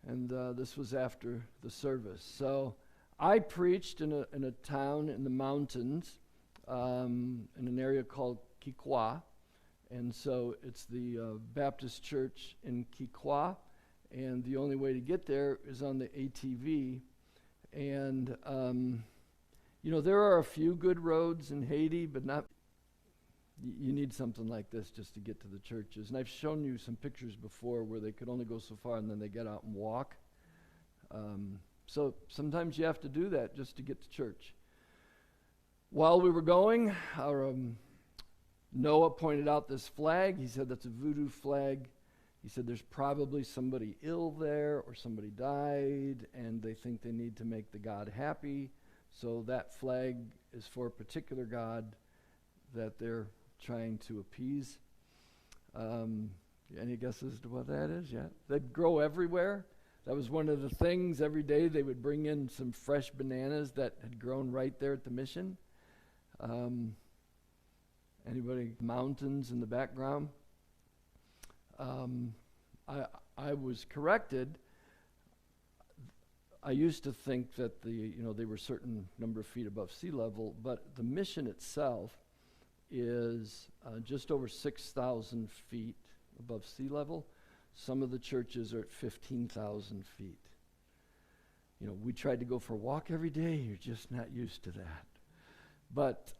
and this was after the service. So I preached in a town in the mountains, in an area called Kikwa, and so it's the Baptist church in Kikwa, and the only way to get there is on the ATV. And there are a few good roads in Haiti, but not. You need something like this just to get to the churches. And I've shown you some pictures before where they could only go so far and then they get out and walk. So sometimes you have to do that just to get to church. While we were going, Noah pointed out this flag. He said that's a voodoo flag. He said there's probably somebody ill there or somebody died and they think they need to make the God happy. So that flag is for a particular God that they're trying to appease. Any guesses to what that is? Yeah, they'd grow everywhere. That was one of the things. Every day they would bring in some fresh bananas that had grown right there at the mission. Anybody? Mountains in the background. I was corrected. I used to think that they were a certain number of feet above sea level, but the mission itself is just over 6,000 feet above sea level. Some of the churches are at 15,000 feet. We tried to go for a walk every day. You're just not used to that. But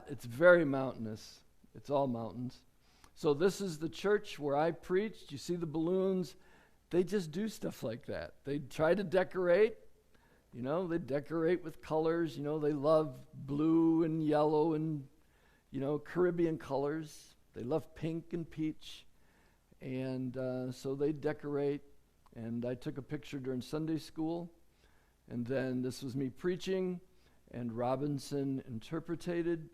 it's very mountainous. It's all mountains. So this is the church where I preached. You see the balloons. They just do stuff like that. They try to decorate. They decorate with colors. They love blue and yellow and Caribbean colors. They love pink and peach. And so they decorate. And I took a picture during Sunday school. And then this was me preaching. And Robinson interpreted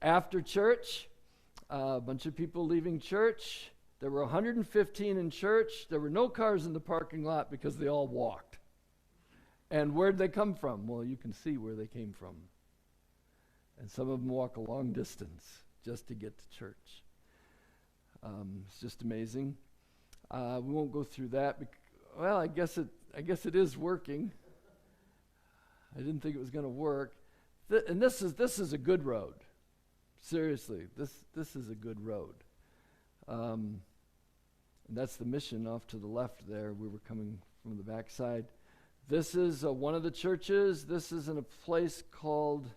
after church. A bunch of people leaving church. There were 115 in church. There were no cars in the parking lot because they all walked. And where'd they come from? Well, you can see where they came from. And some of them walk a long distance just to get to church. It's just amazing. We won't go through that. Well, I guess it is working. I didn't think it was going to work. And this is a good road. Seriously, this is a good road. And that's the mission off to the left there. We were coming from the backside. This is one of the churches. This is in a place called,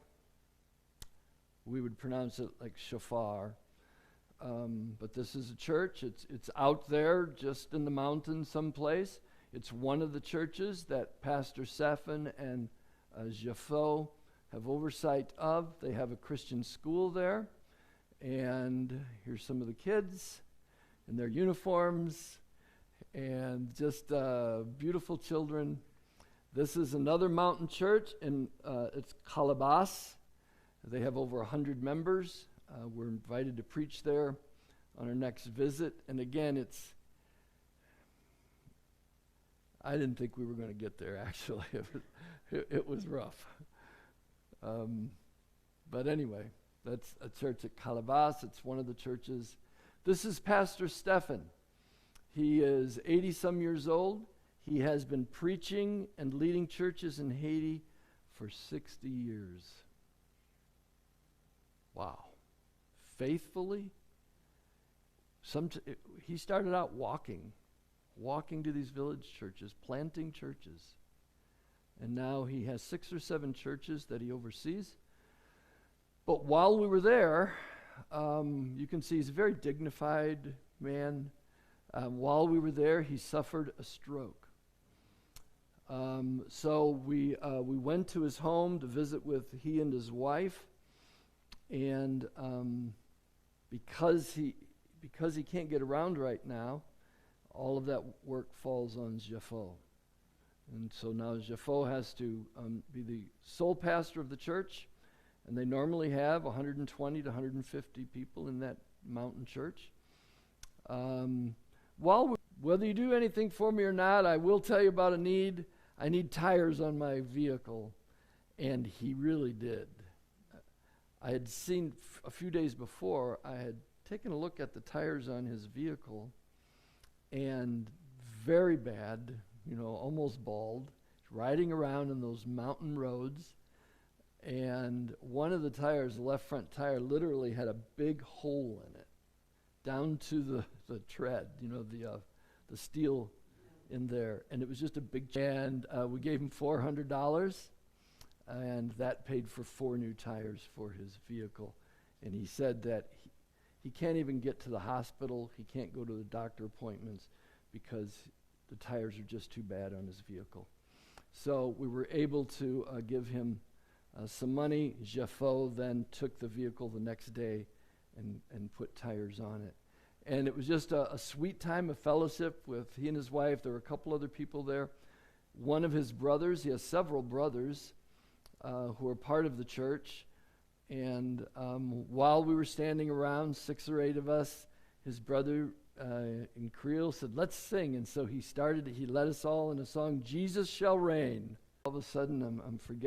we would pronounce it like Shofar. But this is a church. It's out there just in the mountains someplace. It's one of the churches that Pastor Safin and Jaffo have oversight of. They have a Christian school there. And here's some of the kids in their uniforms and just beautiful children. This is another mountain church, and it's Calabas. They have over 100 members. We're invited to preach there on our next visit. And again, I didn't think we were going to get there, actually. It was rough. But anyway, that's a church at Calabas. It's one of the churches. This is Pastor Stefan. He is 80-some years old. He has been preaching and leading churches in Haiti for 60 years. Wow. Faithfully. He started out walking to these village churches, planting churches. And now he has 6 or 7 churches that he oversees. But while we were there, you can see he's a very dignified man. While we were there, he suffered a stroke. So we went to his home to visit with he and his wife. And because he can't get around right now, all of that work falls on Jaffo. And so now Jaffo has to be the sole pastor of the church, and they normally have 120 to 150 people in that mountain church. Whether you do anything for me or not, I will tell you about a need. I need tires on my vehicle, and he really did. I had seen a few days before, I had taken a look at the tires on his vehicle, and very bad, almost bald, riding around in those mountain roads. And one of the tires, the left front tire, literally had a big hole in it, down to the tread, the steel in there. And it was just a big, and we gave him $400, and that paid for 4 new tires for his vehicle. And he said that he can't even get to the hospital, he can't go to the doctor appointments because the tires are just too bad on his vehicle. So we were able to give him some money. Jeffo then took the vehicle the next day and put tires on it. And it was just a sweet time of fellowship with he and his wife. There were a couple other people there. One of his brothers, he has several brothers who are part of the church. And while we were standing around, 6 or 8 of us, his brother in Creole said, let's sing. And so he led us all in a song, Jesus Shall Reign. All of a sudden, I'm forgetting.